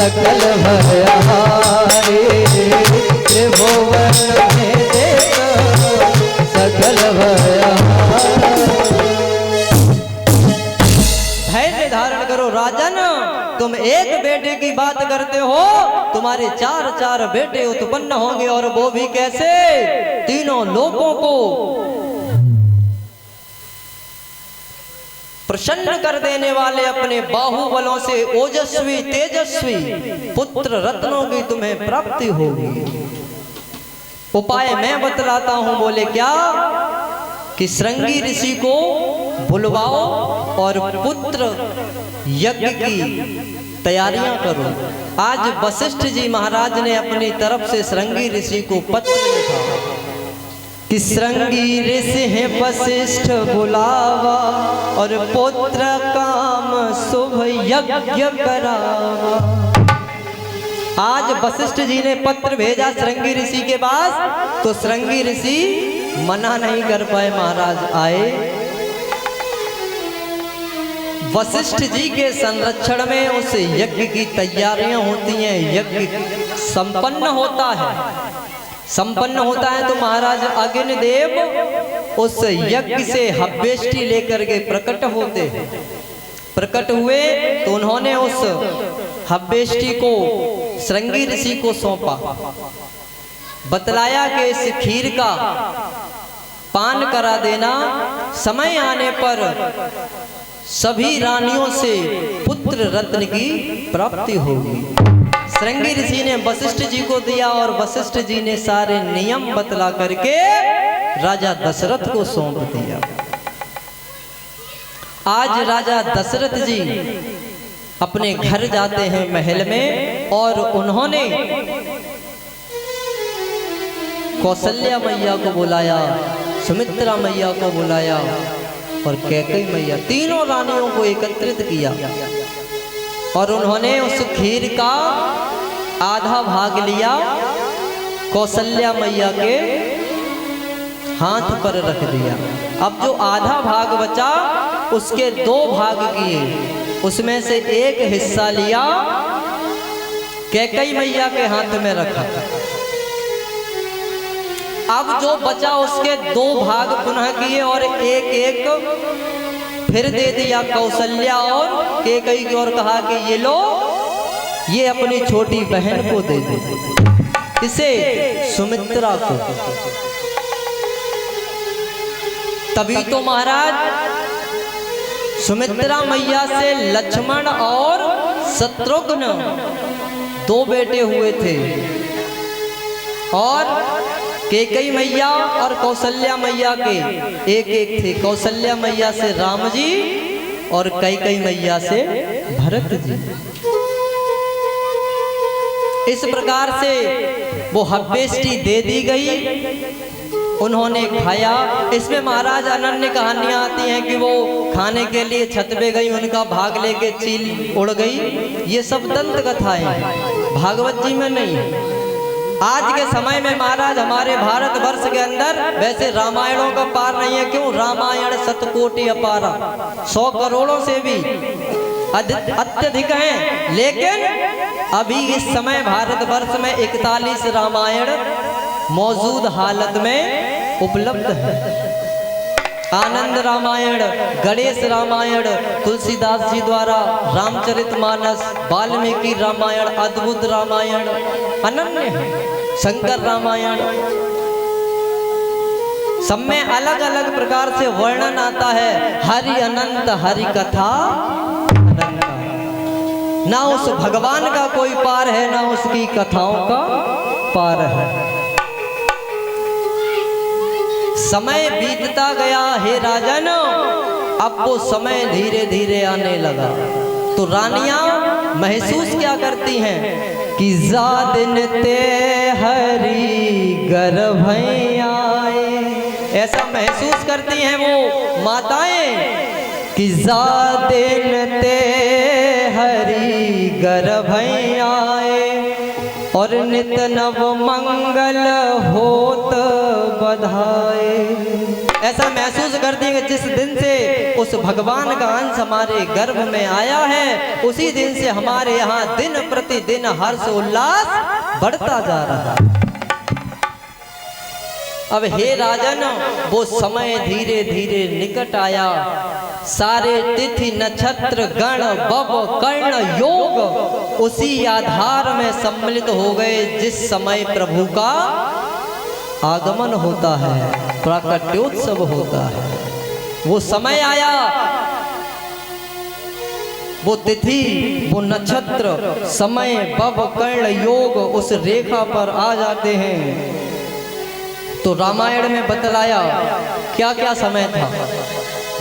सकल भयहारी त्रिभुवन में देखो सकल भयहारी। धैर्य धारण करो राजन, तुम एक बेटे की बात करते हो, तुम्हारे चार चार बेटे उत्पन्न होंगे और वो भी कैसे, तीनों लोगों को प्रसन्न कर देने वाले अपने बाहुबलों से ओजस्वी तेजस्वी पुत्र रत्नों की तुम्हें प्राप्ति होगी। उपाय मैं बतलाता हूं। बोले क्या कि श्रृंगी ऋषि को बुलवाओ और पुत्र यज्ञ की तैयारियां करो। आज वशिष्ठ जी महाराज ने अपनी तरफ से श्रृंगी ऋषि को पत्र लिखा कि श्रृंगी ऋषि है वशिष्ठ बुलावा और पुत्र काम शुभ यज्ञ करावा। आज वशिष्ठ जी ने पत्र भेजा श्रृंगी ऋषि के पास, तो श्रृंगी ऋषि मना नहीं कर पाए, महाराज आए। वशिष्ठ जी के संरक्षण में उस यज्ञ की तैयारियां होती हैं, यज्ञ संपन्न होता है। संपन्न होता है तो महाराज अग्नि देव उस यज्ञ से हव्येष्टि लेकर के प्रकट होते हैं। प्रकट हुए तो उन्होंने उस हव्येष्टि को श्रृंगी ऋषि को सौंपा। बतलाया कि इस खीर का पान करा देना, समय आने पर सभी रानियों से पुत्र रत्न की प्राप्ति होगी। श्रृंगी ऋषि ने वशिष्ठ जी को दिया और वशिष्ठ जी ने सारे नियम बतला करके राजा दशरथ को सौंप दिया। आज राजा दशरथ जी अपने घर जाते हैं महल में, और उन्होंने कौशल्या मैया को बुलाया, सुमित्रा मैया को बुलाया और कैकेयी मैया, तीनों रानियों को एकत्रित किया और उन्होंने उस खीर का आधा भाग लिया, कौशल्या मैया के हाथ पर रख दिया। अब जो आधा भाग बचा उसके दो भाग किए, उसमें से एक हिस्सा लिया कैकेयी मैया के हाथ में रखा। अब जो बचा उसके दो भाग पुनः किए और एक एक फिर दे दिया कौशल्या और कैकेयी को, और कहा कि ये लो, ये अपनी छोटी बहन को दे दो, इसे सुमित्रा को। तभी तो महाराज सुमित्रा मैया से लक्ष्मण और शत्रुघ्न दो बेटे हुए थे, और कैकेयी मैया और कौशल्या मैया के एक एक थे। कौशल्या मैया से राम जी और कैकेयी मैया से भरत जी। इस प्रकार से वो हव्येष्टि दे दी गई, उन्होंने खाया। इसमें महाराज अनन्य कहानियां आती हैं कि वो खाने के लिए छत पे गई, उनका भाग लेके चील उड़ गई। ये सब दंत कथाएं भागवत जी में नहीं है। आज के समय में महाराज हमारे भारतवर्ष के अंदर वैसे रामायणों का पार नहीं है। क्यों? रामायण शतकोटि अपारा, 100 करोड़ों से भी अत्यधिक हैं, लेकिन अभी इस समय भारतवर्ष में 41 रामायण मौजूद हालत में उपलब्ध है। आनंद रामायण, गणेश रामायण, तुलसीदास जी द्वारा रामचरितमानस, वाल्मीकि रामायण, अद्भुत रामायण अनन्य है, शंकर रामायण, सब में अलग अलग प्रकार से वर्णन आता है। हरि अनंत, हरि कथा अनंत, ना उस भगवान का कोई पार है, ना उसकी कथाओं का पार है। समय बीतता गया हे राजन, अब वो समय धीरे धीरे आने लगा। तो रानियां महसूस क्या करती हैं कि जादिन ते हरि गर्भ आए, ऐसा महसूस करती हैं वो माताएं कि जादिन ते हरि गर्भ आए। और नित नव मंगल होत बधाए। ऐसा महसूस कर देंगे जिस दिन से उस भगवान का अंश हमारे गर्भ में आया है, उसी दिन से हमारे यहाँ दिन प्रतिदिन हर्ष उल्लास बढ़ता जा रहा है। अब हे राजन, वो समय धीरे धीरे निकट आया। सारे तिथि नक्षत्र गण बव कर्ण योग उसी आधार में सम्मिलित हो गए जिस समय प्रभु का आगमन होता है, प्राकट्योत्सव होता है। वो समय आया, वो तिथि, वो नक्षत्र, समय बव कर्ण योग उस रेखा पर आ जाते हैं। तो रामायण में बतलाया क्या क्या समय था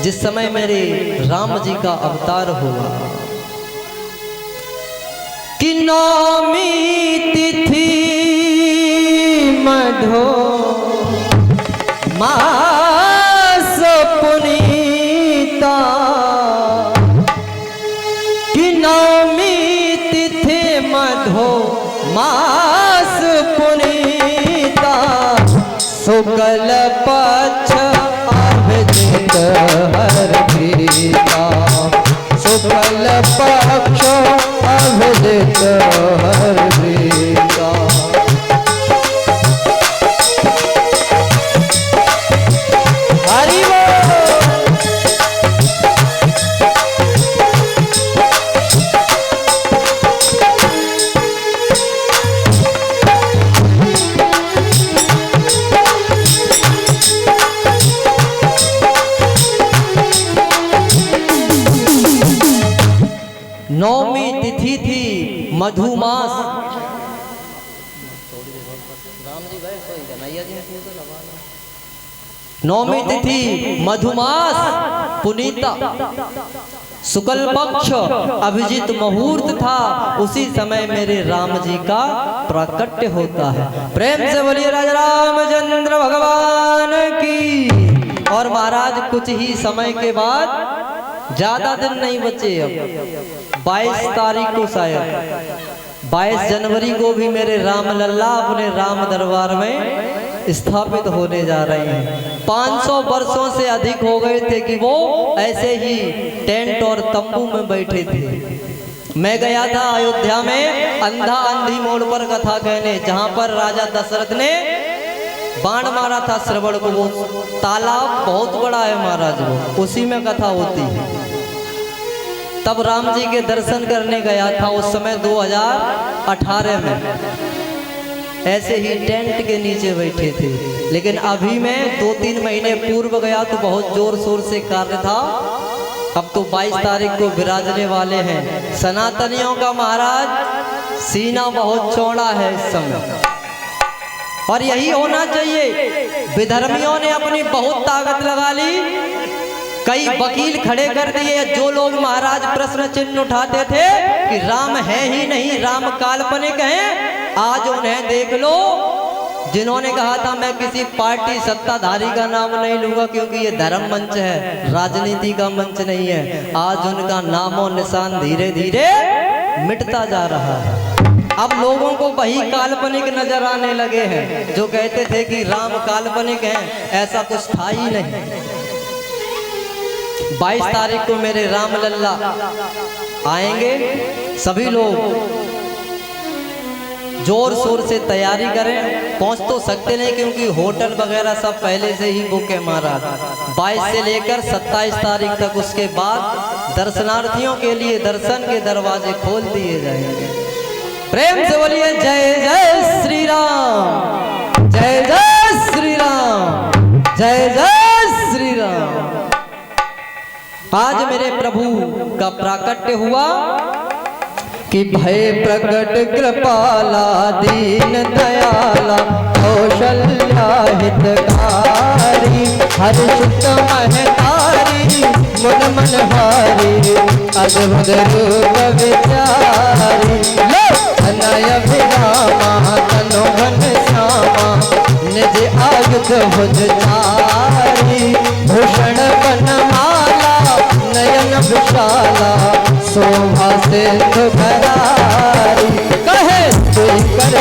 जिस समय मेरे राम जी का अवतार हुआ। कि नौमी तिथि मधो मास पुनीता, कि नौमी तिथि मधो मास पुनीता, शुक्ल पक्ष अभिजित हर प्रीता, शुक्ल पक्ष अभिजित हर प्रीता। हरि नौमी तिथि थी मधुमास। नौमी तिथि मधुमास पुनीता, शुक्ल पक्ष अभिजित मुहूर्त था। उसी समय मेरे राम जी का प्राकट्य होता है। प्रेम से बोलिए राजा रामचंद्र भगवान की। और महाराज कुछ ही समय के बाद, ज्यादा दिन नहीं बचे, अब 22 तारीख को, शायद 22 जनवरी को भी मेरे राम लल्ला अपने राम दरबार में स्थापित होने जा रहे हैं। 500 वर्षों से अधिक हो गए थे कि वो ऐसे ही टेंट और तंबू में बैठे थे। मैं गया था अयोध्या में अंधा अंधी मोड़ पर कथा कहने, जहां पर राजा दशरथ ने बाण मारा था श्रवण को। वो तालाब बहुत बड़ा है महाराज, वो उसी में कथा होती है। तब राम जी के दर्शन करने गया था उस समय 2018 में। ऐसे ही टेंट के नीचे बैठे थे। लेकिन अभी मैं 2-3 महीने पूर्व गया तो बहुत जोर शोर से कार्य था। अब तो 22 तारीख को विराजने वाले हैं। सनातनियों का महाराज सीना बहुत चौड़ा है इस समय, और यही होना चाहिए। विधर्मियों ने अपनी बहुत ताकत लगा ली, कई वकील खड़े कर दिए। जो लोग महाराज प्रश्न चिन्ह उठाते थे कि राम है ही नहीं, राम काल्पनिक हैं, आज उन्हें देख लो। जिन्होंने कहा था मैं किसी पार्टी सत्ताधारी का नाम नहीं लूंगा क्योंकि ये धर्म मंच है, राजनीति का मंच नहीं है, आज उनका नामो निशान धीरे धीरे मिटता जा रहा है। अब लोगों को वही काल्पनिक नजर आने लगे हैं जो कहते थे कि राम काल्पनिक हैं। ऐसा कुछ था ही नहीं। 22 तारीख को मेरे राम लल्ला आएंगे। सभी लोग जोर शोर से तैयारी करें। पहुंच तो सकते नहीं क्योंकि होटल वगैरह सब पहले से ही बुक है महाराज। 22 से लेकर 27 तारीख तक, उसके बाद दर्शनार्थियों के लिए दर्शन के दरवाजे खोल दिए जाएंगे। प्रेम से बोलिए जय जय श्री राम, जय जय श्री राम, जय जय श्री राम। आज मेरे प्रभु का प्राकट्य हुआ कि भय प्रकट कृपाला दीन दयाला कौशल्या हितकारी, हर्षित महतारी मन मनहारी अद्भुत रूप विचारी। अनय विरामा तनु घन श्यामा निज आयुध भुजचारी, भूषण बनमाला नयन विशाला शोभा सिंधु भरारी। कहे कोई कर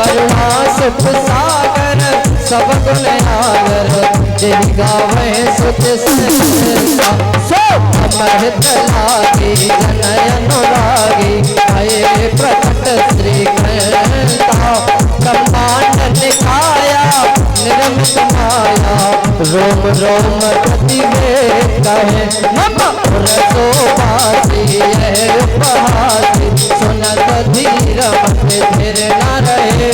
करुणा सुख सागर सब गुण आगर जिन गावे सुत सहसा सो अमृत लागी जन अनुरागी भये प्रकट श्री कृष्णा ब्रह्मांड निकाया निर्मित माया रोम रोम प्रतिवेद कहे नम रसोबासी यह उपहासी सुनत धीर मत धीर न रहे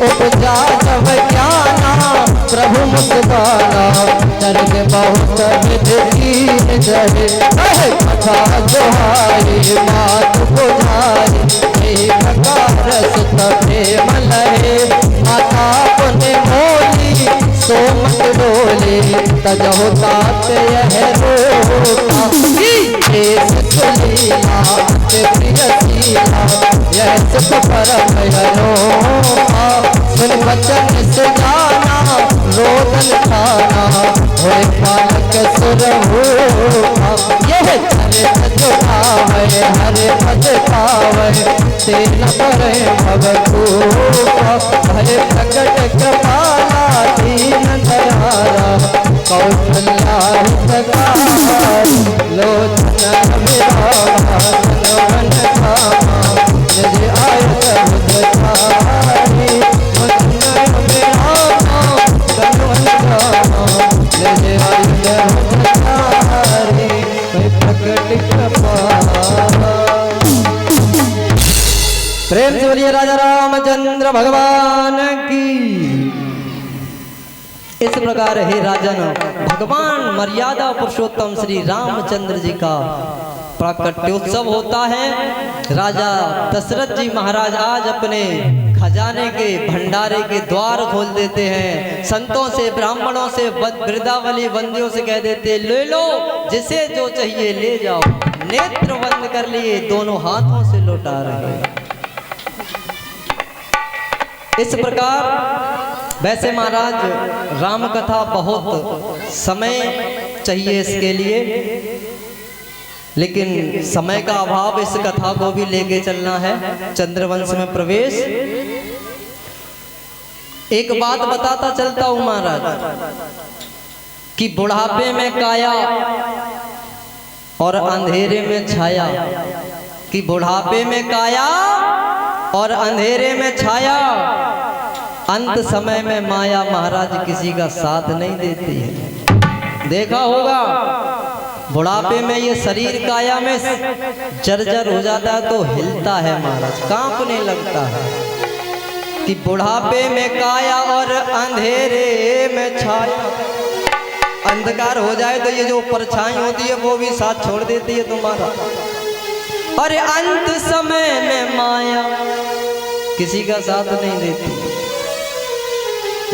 उपजा जब ज्ञाना प्रभु मुख गाना दर्द बहुत विधि जहे कथा जोहारी मात बुझारी एक प्रकार सुत प्रेम लहे माता पुण्य मोली सोमत डोले तजहो तात यह रोता देश सुलीला प्रिय सीला यह सुख परम अनोखा सुन वचन से जाना रोदन खाना होए पालक सुर होता यह चरित जो पावे हरे पद पावे तेन करे भगतूपा हरे प्रकट कृपाला दीन दयाला कौशल्या हितकारी लोचन विरामा मन कामा निज आयुध बुद्धचारी मन विरामा तनुवन कामा निज आयुध बुद्धचारी प्रकट कृपाला। प्रेम से बोलिए राजा रामचंद्र भगवान की। इस प्रकार हे राजन भगवान मर्यादा पुरुषोत्तम श्री रामचंद्र जी का प्राकट्योत्सव होता है। राजा दशरथ जी महाराज आज अपने खजाने के भंडारे के द्वार खोल देते हैं। संतों से ब्राह्मणों से वृद्धावली बंदियों से कह देते ले लो जिसे जो चाहिए ले जाओ। नेत्र बंद कर लिए दोनों हाथों से लौटा रहे। इस प्रकार वैसे महाराज राम कथा बहुत समय चाहिए इसके लिए, लेकिन समय का अभाव इस कथा को भी लेके चलना है। चंद्रवंश में प्रवेश एक बात बताता चलता हूं महाराज कि बुढ़ापे में काया और अंधेरे में छाया, कि बुढ़ापे में काया और अंधेरे में छाया, अंत समय में माया महाराज किसी का साथ नहीं देती है। देखा होगा बुढ़ापे में ये शरीर काया में जर्जर हो जाता है तो हिलता है महाराज, कांपने लगता है। कि बुढ़ापे में काया और अंधेरे में छाया, अंधकार हो जाए तो ये जो परछाई होती है वो भी साथ छोड़ देती है तुम्हारा। और अंत समय में माया किसी का साथ नहीं देती,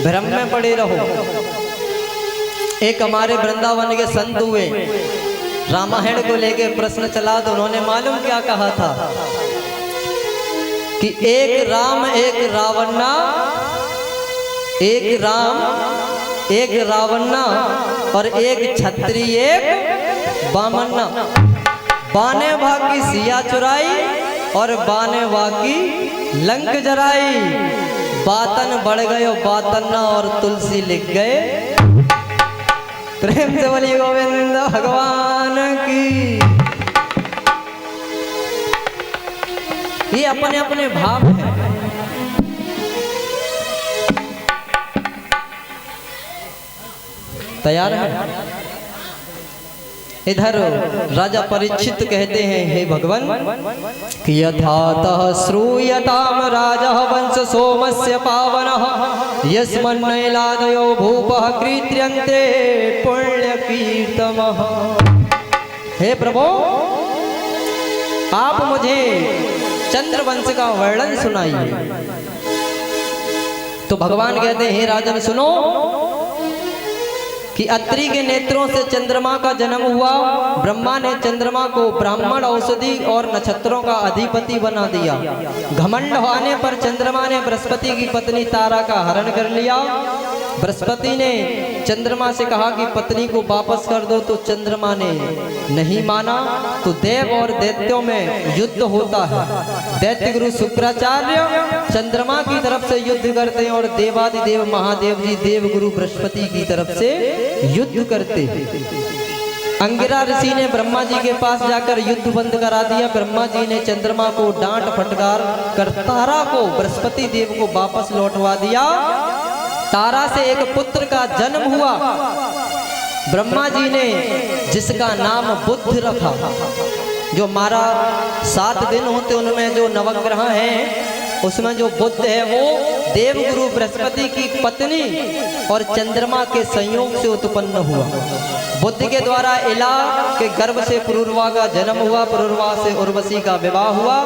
भ्रम में पड़े रहो। एक हमारे वृंदावन के संत हुए, रामायण को लेके प्रश्न चला तो उन्होंने मालूम क्या कहा था कि एक राम एक रावणा, एक राम एक रावणा और एक छत्री एक बामन्ना। बाने भागी सिया चुराई और बाने भागी लंक जराई। बातन बढ़ गए बातन्ना और तुलसी लिख गए। प्रेम से बोलिए गोविंद भगवान की। ये अपने अपने भाव है। तैयार है? इधर राजा परीक्षित कहते हैं हे भगवान कि यथातः श्रूयताम राजः वंश सोमस्य पावनः यस्मन्नैलादयो भूपः कृत्यन्ते पुण्य कीर्तमः। हे प्रभु आप मुझे चंद्रवंश का वर्णन सुनाइए। तो भगवान कहते हैं हे राजन सुनो कि अत्रि के नेत्रों से चंद्रमा का जन्म हुआ। ब्रह्मा ने चंद्रमा को ब्राह्मण औषधि और नक्षत्रों का अधिपति बना दिया। घमंड होने पर चंद्रमा ने बृहस्पति की पत्नी तारा का हरण कर लिया। बृहस्पति ने चंद्रमा से कहा कि पत्नी को वापस कर दो, तो चंद्रमा ने नहीं माना। तो देव और दैत्यों में युद्ध होता है। दैत्य गुरु शुक्राचार्य चंद्रमा की तरफ से युद्ध करते हैं और देवादिदेव महादेव जी देव गुरु बृहस्पति की तरफ से युद्ध करते हैं। अंगिरा ऋषि ने ब्रह्मा जी के पास जाकर युद्ध बंद करा दिया। ब्रह्मा जी ने चंद्रमा को डांट फटकार कर तारा को बृहस्पति देव को वापस लौटवा दिया। तारा से एक पुत्र का जन्म हुआ। ब्रह्मा जी ने जिसका नाम बुध रखा। जो हमारा 7 दिन होते उनमें जो नवग्रह हैं उसमें जो बुध है वो देवगुरु बृहस्पति की पत्नी और चंद्रमा के संयोग से उत्पन्न हुआ। बुद्ध के द्वारा इला के गर्भ से पुरुरवा का जन्म हुआ। पुरुरवा से उर्वशी का विवाह हुआ।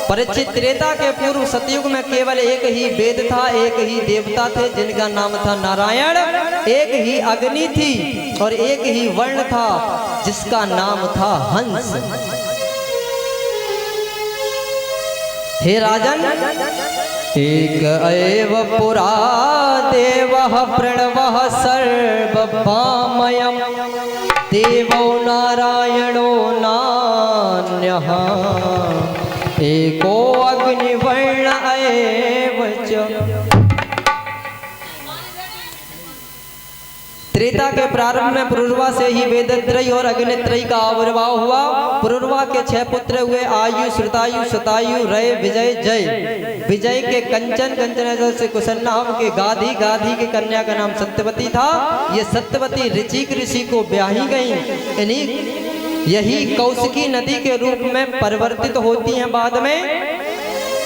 परीक्षित त्रेता के पूर्व सतयुग में केवल एक ही वेद था, एक ही देवता थे जिनका नाम था नारायण, एक ही अग्नि थी और एक ही वर्ण था जिसका नाम था हंस। हे राजन, एक एव पुरा देवः प्रणवः सर्वभामयम् देवो नारायणो नान्यः एको अग्निवर्ण एव च। त्रेता के प्रारंभ में पुरुरवा से ही वेदत्रयी और अग्नित्रयी का आविर्भाव हुआ। पुरुरवा के 6 पुत्र हुए, आयु, श्रुतायु, शतायु, रय, विजय, जय। विजय के कंचन, कंचन से कुशल नाम के गाधी, गाधी के कन्या का नाम सत्यवती था। ये सत्यवती ऋचिक ऋषि को ब्याही गई। यही कौशिकी नदी के रूप में परिवर्तित होती हैं बाद में।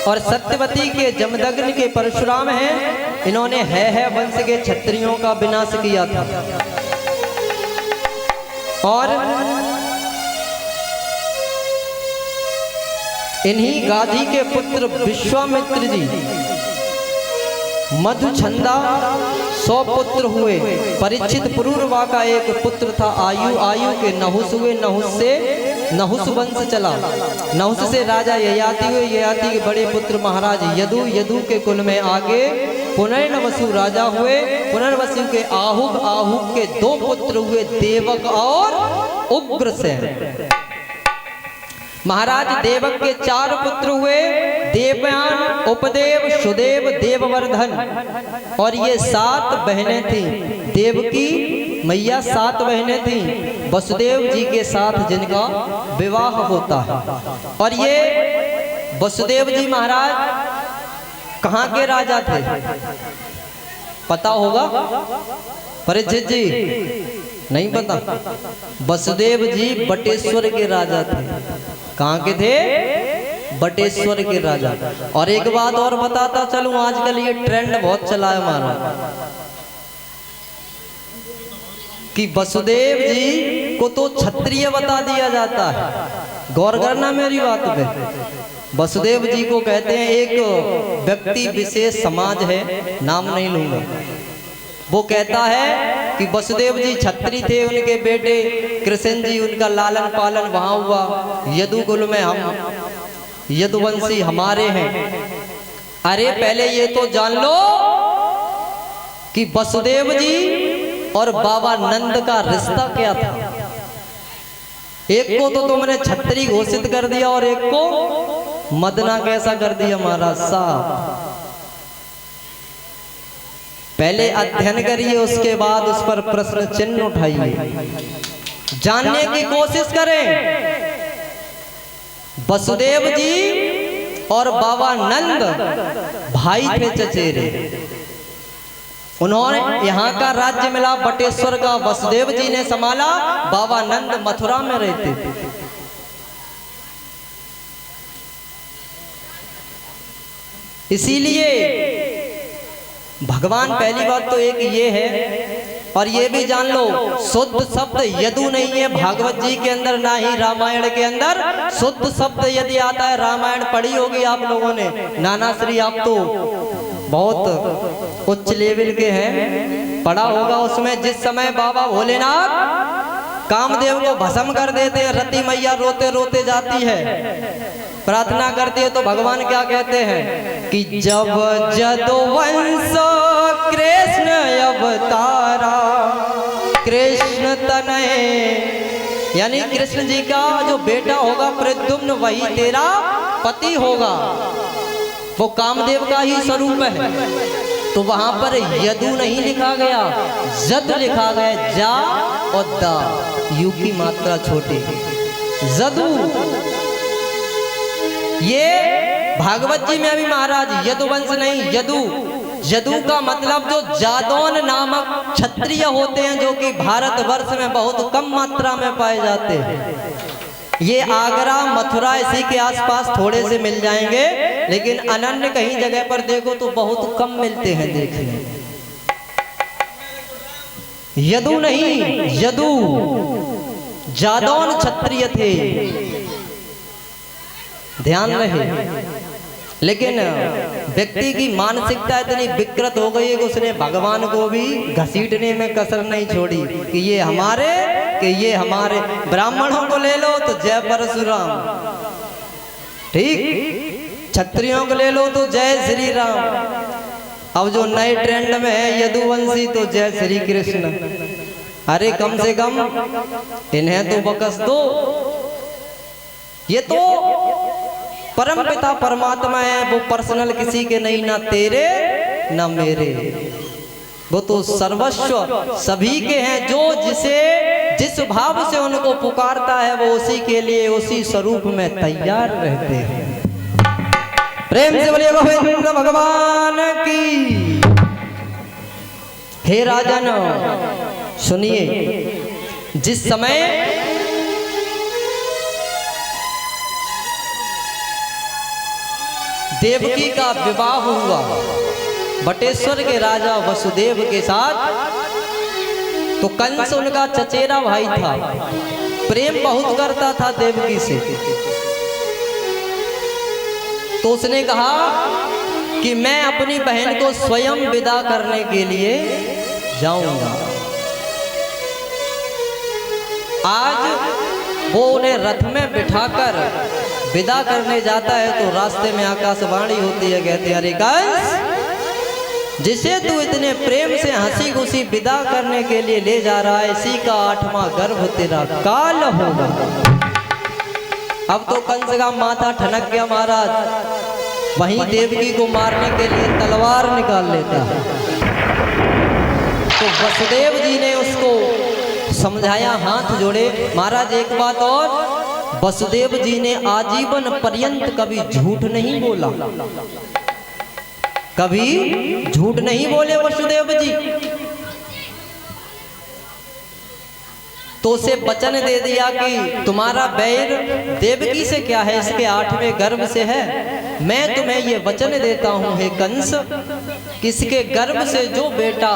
और सत्यवती के जमदग्नि के परशुराम हैं। इन्होंने है वंश के क्षत्रियों का विनाश किया था। और इन्हीं गाधी के पुत्र विश्वामित्र जी मधुछंदा 100 पुत्र हुए। परीक्षित पुरुरवा का एक पुत्र था आयु, आयु के नहुस हुए। नहुस से नहुस वंश चला। नहुस से राजा ययाति हुए। ययाति के बड़े पुत्र महाराज यदु, यदु के कुल में आगे पुनर्वसु राजा हुए। पुनर्वसु के आहुक, आहुक के 2 पुत्र हुए देवक और उग्रसेन। महाराज देवक के 4 पुत्र हुए, देवयान, उपदेव, सुदेव, देववर्धन। और ये 7 बहनें थीं। देवकी मैया 7 बहनें थीं वसुदेव जी के साथ जिनका विवाह होता है। और ये वसुदेव जी महाराज कहाँ के राजा थे पता होगा? परीक्षित जी नहीं पता? वसुदेव जी बटेश्वर के राजा थे। कहाँ के थे? बटेश्वर के राजा। और एक बात और बताता चलूं, आजकल ये ट्रेंड बहुत चला है हमारा कि वसुदेव जी को तो क्षत्रिय बता दिया जाता है। गौर करना मेरी बात पे। वसुदेव जी को कहते हैं, एक व्यक्ति विशेष समाज है, नाम नहीं लूंगा, वो कहता है कि वसुदेव जी क्षत्रिय थे। उनके बेटे कृष्ण जी, उनका लालन पालन वहां हुआ। यदुकुल में हम यदुवंशी हमारे हैं। अरे पहले ये तो जान लो कि वसुदेव जी और बाबा नंद का रिश्ता क्या था। एक को तो तुमने क्षत्रिय घोषित कर दिया और एक को मदना कैसा कर दिया महाराज साहब। पहले अध्ययन करिए, उसके बाद उस पर प्रश्न चिन्ह उठाइए, जानने की कोशिश करें। वसुदेव जी और बाबा नंद भाई थे चचेरे। उन्होंने यहाँ का राज्य मिला बटेश्वर का, वसुदेव जी ने संभाला। बाबा नंद मथुरा में रहते थे। इसीलिए भगवान, पहली बात तो एक ये है, और ये भी जान लो शुद्ध शब्द यदु नहीं है भागवत जी के अंदर, ना ही रामायण के अंदर। शुद्ध शब्द यदि आता है, रामायण पढ़ी होगी आप लोगों ने, नाना श्री आप तो बहुत उच्च लेवल के हैं, पढ़ा होगा। उसमें जिस समय बाबा भोलेनाथ कामदेव को भस्म कर देते हैं। रति मैया रोते रोते जाती है, प्रार्थना करती है, तो भगवान क्या कहते हैं कि जब जदुवंश कृष्ण अवतारा कृष्ण तनय, यानी कृष्ण जी का जो बेटा होगा प्रद्युम्न वही तेरा पति होगा, वो कामदेव का ही स्वरूप है। तो वहां पर यदु नहीं लिखा गया, जद लिखा गया, जा और दा, यू की मात्रा छोटी, जदु। ये भागवत जी में अभी महाराज यदुवंश नहीं, यदु। यदु का मतलब जो जादौन नामक क्षत्रिय होते हैं, जो कि भारतवर्ष में बहुत कम मात्रा में पाए जाते हैं। ये आगरा मथुरा इसी के आसपास थोड़े से मिल जाएंगे, लेकिन अनन्य कहीं जगह पर देखो तो बहुत कम मिलते हैं देखने। यदु नहीं, यदु जादौन क्षत्रिय थे, ध्यान रहे। लेकिन व्यक्ति की मानसिकता इतनी विकृत हो गई है कि उसने भगवान को भी घसीटने में कसर नहीं छोड़ी कि ये हमारे, कि ये हमारे। ब्राह्मणों को ले लो तो जय परशुराम, ठीक, क्षत्रियों को ले लो तो जय श्री राम। अब जो नए ट्रेंड में है यदुवंशी तो जय श्री कृष्ण। अरे कम से कम इन्हें तो बकस दो। ये तो परम पिता परमात्मा है, वो पर्सनल किसी के नहीं, ना तेरे ना मेरे, वो तो सर्वस्व सभी के हैं। जो जिसे जिस भाव से उनको पुकारता है वो उसी के लिए उसी स्वरूप में तैयार रहते हैं। प्रेम से बोलिए गोविंद भगवान की। हे राजन सुनिए, जिस समय देवकी का विवाह हुआ बटेश्वर के राजा वसुदेव के साथ, तो कंस उनका चचेरा भाई था, प्रेम बहुत करता था देवकी से। तो उसने कहा कि मैं अपनी बहन को स्वयं विदा करने के लिए जाऊंगा। आज वो उन्हें रथ में बिठाकर विदा करने जाता है, तो रास्ते में आकाशवाणी होती है, कहते हैं अरे कंस, जिसे तू इतने प्रेम से हंसी खुशी विदा करने के लिए ले जा रहा है, इसी का 8वां गर्भ तेरा काल होगा। अब तो कंस का माथा ठनक गया महाराज, वहीं देवकी को मारने के लिए तलवार निकाल लेता है। तो वसुदेव जी ने उसको समझाया, हाथ जोड़े। महाराज एक बात और, वसुदेव जी ने आजीवन पर्यंत कभी झूठ नहीं बोला, कभी झूठ नहीं बोले वसुदेव जी। तो उसे वचन दे दिया कि तुम्हारा बैर देवकी से क्या है, इसके 8वें गर्भ से है। मैं तुम्हें ये वचन देता हूं हे कंस, किसके गर्भ से जो बेटा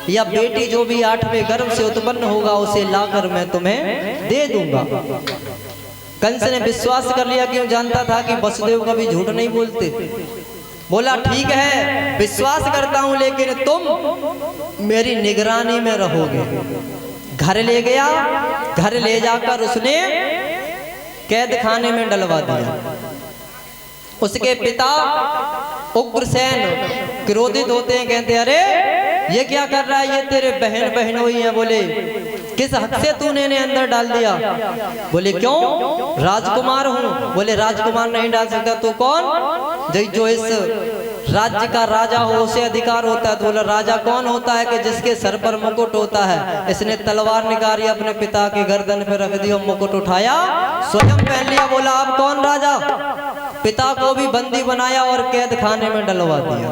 या बेटी जो भी 8वें गर्भ से उत्पन्न होगा उसे लाकर मैं तुम्हें दे दूंगा। कंस ने विश्वास कर लिया, क्यों जानता था कि वसुदेव कभी झूठ नहीं बोलते। बोला ठीक है विश्वास करता हूं, लेकिन तुम मेरी निगरानी में रहोगे। घर ले गया, घर ले जाकर उसने कैद खाने में डलवा दिया। उसके पिता उग्रसेन क्रोधित होते हैं, कहते हैं अरे ये क्या कर रहा है, ये तेरे बहन बहनोई हैं। बोले किस हक से तूने इन्हें अंदर डाल दिया? बोले क्यों, राजकुमार हूँ। बोले राजकुमार नहीं डाल सकता, तो कौन? जो इस राज्य का राजा हो उसे अधिकार होता है। तो बोला राजा कौन होता है कि जिसके सर पर मुकुट होता है। इसने तलवार निकाली, अपने पिता के गर्दन पर रख दी और मुकुट उठाया, स्वयं पहन लिया। बोला आप कौन राजा? पिता को भी बंदी बनाया और कैद खाने में डलवा दिया,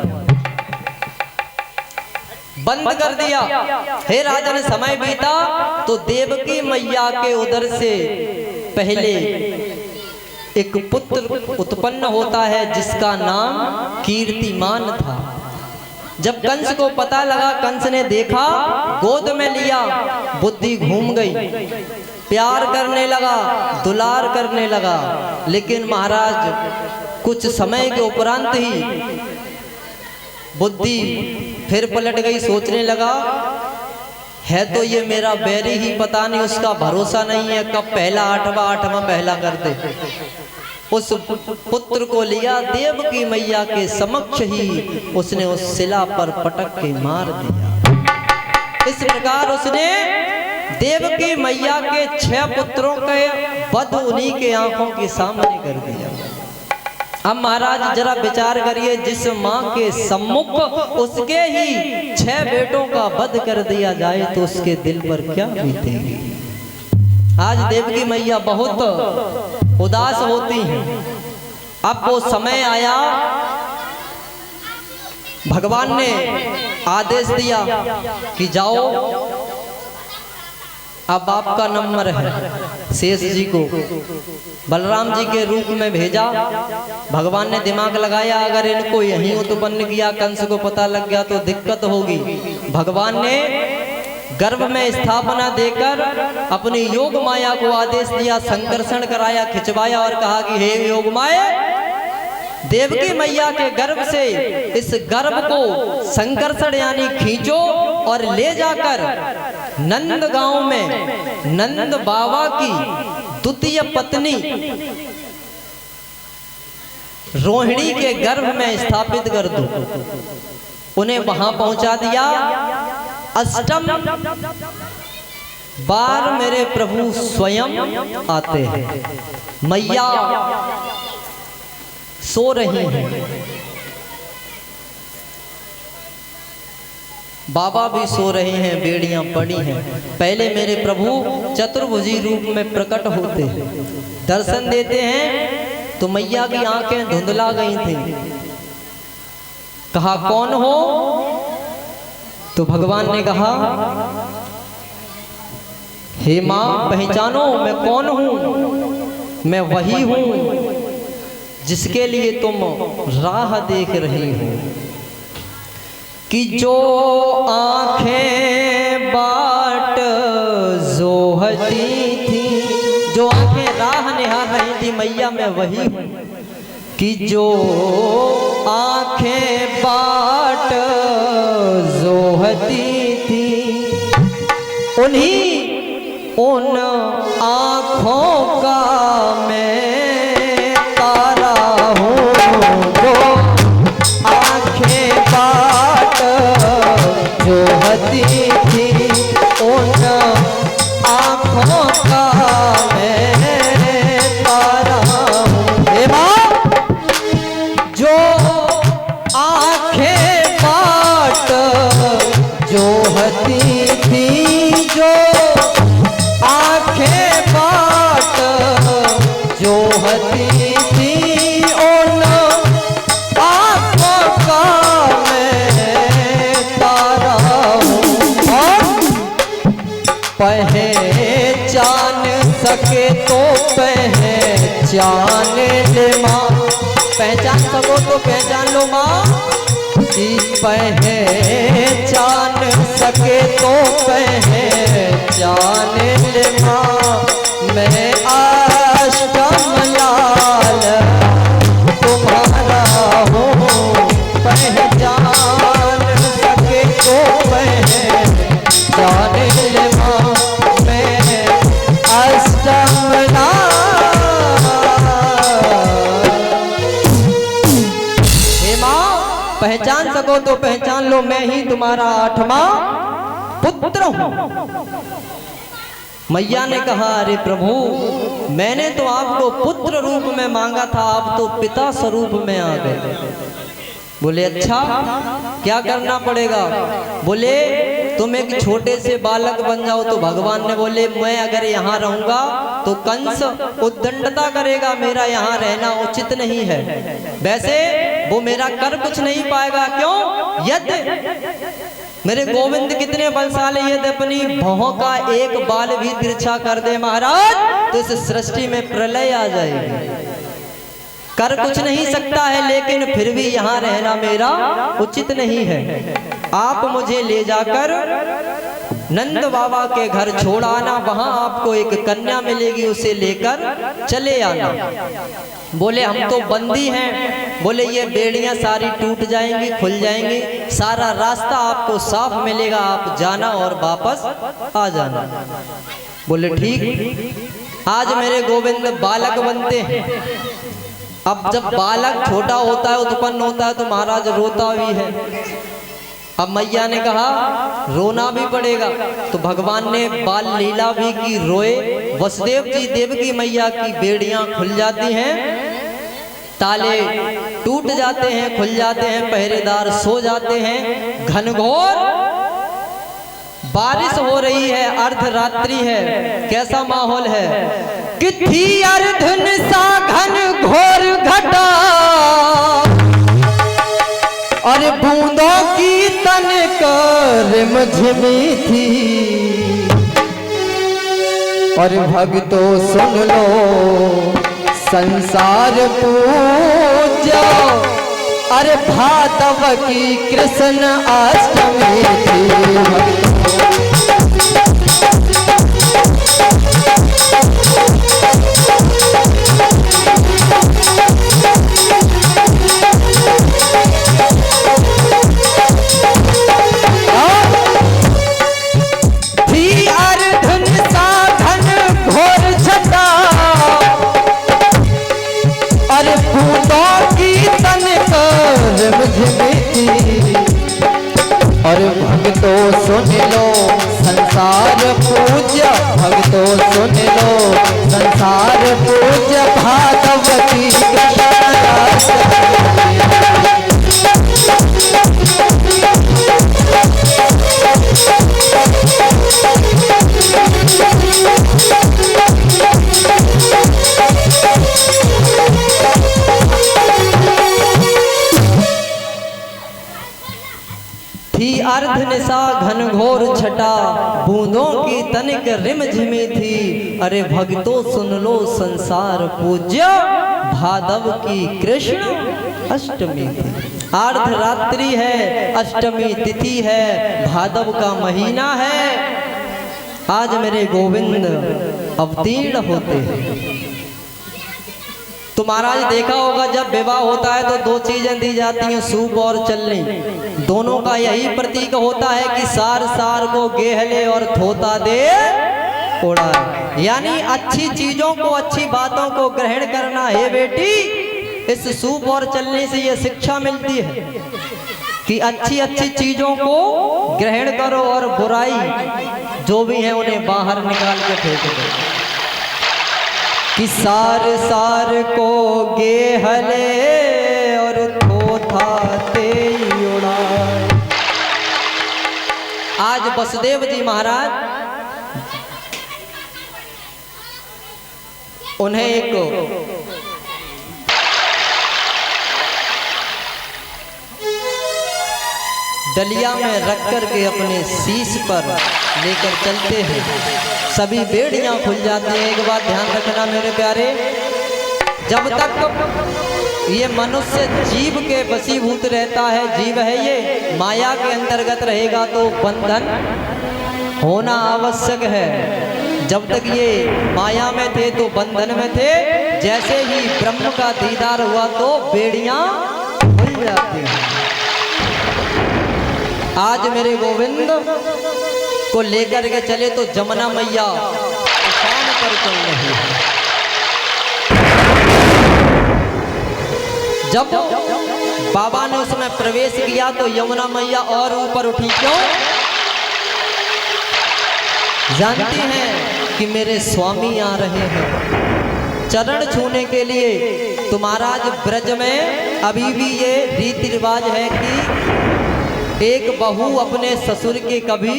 बंद कर दिया। हे राजन समय बीता तो देवकी मैया के उदर से पहले एक पुत्र उत्पन्न होता है जिसका नाम कीर्तिमान था। जब कंस को पता लगा, कंस ने देखा, गोद में लिया, बुद्धि घूम गई, प्यार करने लगा, दुलार करने लगा। लेकिन महाराज कुछ समय के उपरांत ही बुद्धि फिर पलट गई, सोचने लगा है तो ये मेरा बैरी ही, पता नहीं उसका भरोसा नहीं है कब पहला आठवां पहला कर दे। उस पुत्र को लिया देवकी मैया के समक्ष ही उसने उस शिला पर पटक के मार दिया। इस प्रकार उसने देवकी मैया के 6 पुत्रों के वध उन्हीं के आंखों के सामने कर दिया। अब महाराज जरा विचार करिए, जिस माँ के सम्मुख उसके ही 6 बेटों का वध कर दिया जाए तो उसके दिल पर क्या बीतेगी। आज देवकी मैया बहुत उदास होती हैं। अब वो समय आया, भगवान ने आदेश दिया कि जाओ, अब आपका नंबर है। शेष जी को बलराम जी के रूप में भेजा। भगवान ने दिमाग लगाया, अगर इनको यहीं उत्पन्न किया, कंस को पता लग गया तो दिक्कत होगी। भगवान ने गर्भ में स्थापना देकर अपनी योग माया को आदेश दिया, संकर्षण कराया, खिंचवाया और कहा कि हे योग माया, देवकी मैया के गर्भ से इस गर्भ को संकर्षण यानी खींचो और ले जाकर नंद गांव में नंद बाबा की द्वितीय पत्नी रोहिणी के गर्भ में स्थापित कर दो। उन्हें वहां पहुंचा दिया। अष्टम बार मेरे प्रभु स्वयं आते हैं। मैया सो रही हैं, बाबा भी सो रहे हैं, बेड़ियां पड़ी हैं। पहले मेरे प्रभु चतुर्भुजी रूप में प्रकट होते हैं, दर्शन देते हैं तो मैया की आंखें धुंधला गई थी। कहा कौन हो? तो भगवान ने कहा हे मां पहचानो मैं कौन हूं। मैं वही हूं जिसके लिए तुम राह देख रही हो, कि जो आंखें बाट जोहती थी, जो आंखें राह निहार रही थी मैया मैं वही हूं। कि जो आंखें बाट जोहती थी, उन आंखों का मैं तारा हूँ। जो आंखें बाट जोहती थी, उन आंखों का मैं तारा हूँ। हे माँ, जो आंखें बाट जोहती थी, जो आंखें बाट जोहती थी, उन आंखों का मैं तारा हूँ। पहचान सके तो पहचान ले माँ, पहचान सको तो पहचान लो माँ। कि पहचान सके तो पहचान ले माँ, मैं अष्टम लाल तुम्हारा हूँ। पहचान सके तो पहचान ले माँ, मैं अष्टम लाल। हे माँ पहचान सको तो पहचान लो, मैं ही तुम्हारा 8वां पुत्र हूँ। मैया ने कहा अरे प्रभु, मैंने तो आपको पुत्र रूप में मांगा था, आप तो पिता स्वरूप में आ गए। बोले अच्छा क्या करना पड़ेगा? बोले तुम एक छोटे से बालक बन जाओ। तो भगवान ने बोले मैं अगर यहाँ रहूंगा तो कंस उद्दंडता करेगा, मेरा यहाँ रहना उचित नहीं है। वैसे वो मेरा कर कुछ नहीं पाएगा। क्यों? यदि मेरे गोविंद कितने बलशाली, यदि अपनी भौं का एक बाल भी तिरछा कर दे महाराज तो इस सृष्टि में प्रलय आ जाएगी। कर कुछ नहीं सकता है, लेकिन फिर भी यहाँ रहना मेरा उचित नहीं है। आप मुझे ले जाकर नंद बाबा के घर छोड़ आना, वहां आपको एक कन्या मिलेगी, उसे लेकर चले आना। बोले हम तो बंदी हैं। बोले ये बेड़ियां सारी टूट जाएंगी, खुल जाएंगी, सारा रास्ता आपको साफ मिलेगा, आप जाना और वापस आ जाना। बोले ठीक। आज मेरे गोविंद बालक बनते हैं। अब जब बालक छोटा होता है, उत्पन्न होता है, तो महाराज रोता भी है। अब मैया ने कहा रोना भी पड़ेगा, तो भगवान ने बाल लीला भी की, रोए। वसुदेव जी देवकी मैया की बेड़ियां खुल जाती हैं, ताले टूट जाते हैं, खुल जाते हैं, पहरेदार सो जाते हैं। घनघोर बारिश हो रही है, अर्धरात्रि है। कैसा माहौल है कि थी अर्धनिशा घनघोर घटा, और बूंदों की तनिक रिमझिमी थी। और भक्तों सुन लो संसार पूज्य, अरे भादव की कृष्ण अष्टमी थी। और भक्तों सुन लो संसार पूज्य, भक्तों सुन लो संसार पूज्य, भागवती थी अर्धनिशा घनघोर छटा, बूंदों की तनिक रिमझिमी थी। अरे भक्तों सुन लो संसार पूज्य, भादव की कृष्ण अष्टमी थी। अर्धरात्रि है, अष्टमी तिथि है, भादव का महीना है। आज मेरे गोविंद अवतीर्ण होते हैं। तो महाराज देखा होगा जब विवाह होता है तो दो चीजें दी जाती हैं, सूप और चलनी। दोनों का यही प्रतीक होता है कि सार सार को गेहले और थोता दे उड़ाए, यानी अच्छी चीजों को, अच्छी बातों को ग्रहण करना है बेटी। इस सूप और चलनी से ये शिक्षा मिलती है कि अच्छी अच्छी चीजों को ग्रहण करो और बुराई जो भी है उन्हें बाहर निकाल के फेंक दो। कि सार सार को गेहले और थोथाते उड़ाए। आज वसुदेव जी महाराज उन्हें एक डलिया में रख करके अपने शीश पर लेकर चलते हैं। सभी बेड़ियां खुल जाती हैं। एक बात ध्यान रखना मेरे प्यारे, जब तक ये मनुष्य जीव के वशीभूत रहता है, जीव है ये, माया के अंतर्गत रहेगा तो बंधन होना आवश्यक है। जब तक ये माया में थे तो बंधन में थे, जैसे ही ब्रह्म का दीदार हुआ तो बेड़ियां खुल जाती हैं। आज मेरे गोविंद को लेकर के चले तो जमुना मैया उफान पर चल रही है। जब बाबा ने उसमें प्रवेश किया तो यमुना मैया और ऊपर उठी। क्यों? जानती हैं कि मेरे स्वामी आ रहे हैं चरण छूने के लिए। तो महाराज ब्रज में अभी भी ये रीति रिवाज है कि एक बहू अपने ससुर के कभी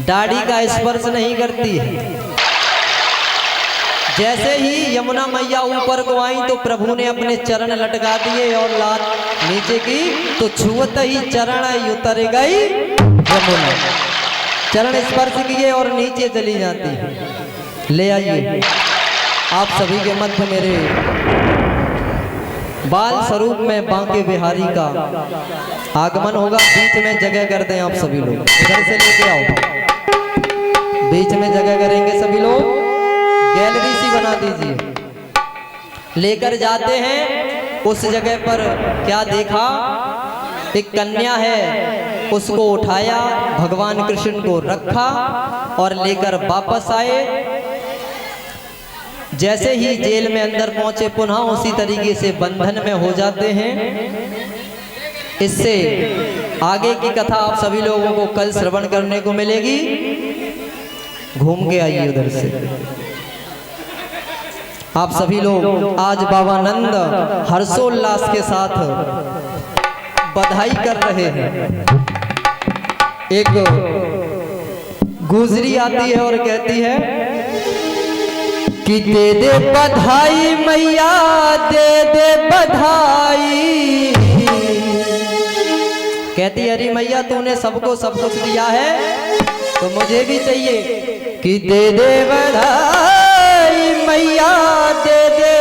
दाढ़ी का स्पर्श नहीं करती है। जैसे ही यमुना मैया ऊपर को आई तो प्रभु ने अपने चरण लटका दिए और लात नीचे की, तो छुअत ही चरण उतर गई यमुना। चरण स्पर्श किए और नीचे चली जाती है। ले आइए आप सभी के मध्य मेरे बाल स्वरूप में बांके बिहारी का आगमन होगा। बीच में जगह कर दें आप सभी लोग, इधर से लेके आओ, बीच में जगह करेंगे सभी लोग, गैलरी सी बना दीजिए। लेकर जाते हैं उस जगह पर, क्या देखा, एक कन्या है, उसको उठाया, भगवान कृष्ण को रखा और लेकर वापस आए। जैसे ही जेल में अंदर पहुंचे पुनः उसी तरीके से बंधन में हो जाते हैं। इससे आगे की कथा आप सभी लोगों को कल श्रवण करने को मिलेगी। घूम के आइए उधर से। आप सभी लोग आज बाबा नंद हर्षोल्लास के साथ बधाई कर रहे हैं। एक गुजरी आती है और कहती है कि दे दे बधाई मैया, दे दे बधाई। कहती है अरे मैया तूने सबको सब कुछ दिया है तो मुझे भी चाहिए कि दे दे बधाई मैया, दे दे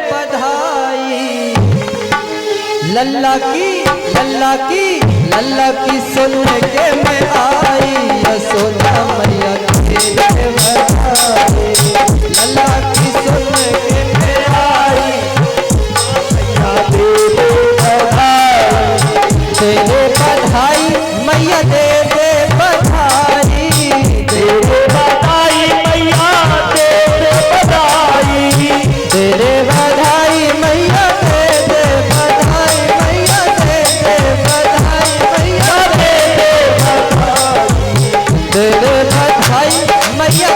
बधाई। लल्ला की लल्ला की सुन के मैं आई, यशोदा मैया दे दे बधाई। लल्ला की सुन के मैं आई, मैया दे दे बधाई। दे दे बधाई मैया, दे दे बधाई। दे दे बधाई मैया, दे दे बधाई। दे दे बधाई मैया, दे दे बधाई मैया, दे दे बधाई मैया, दे दे बधाई। दे दे बधाई मैया।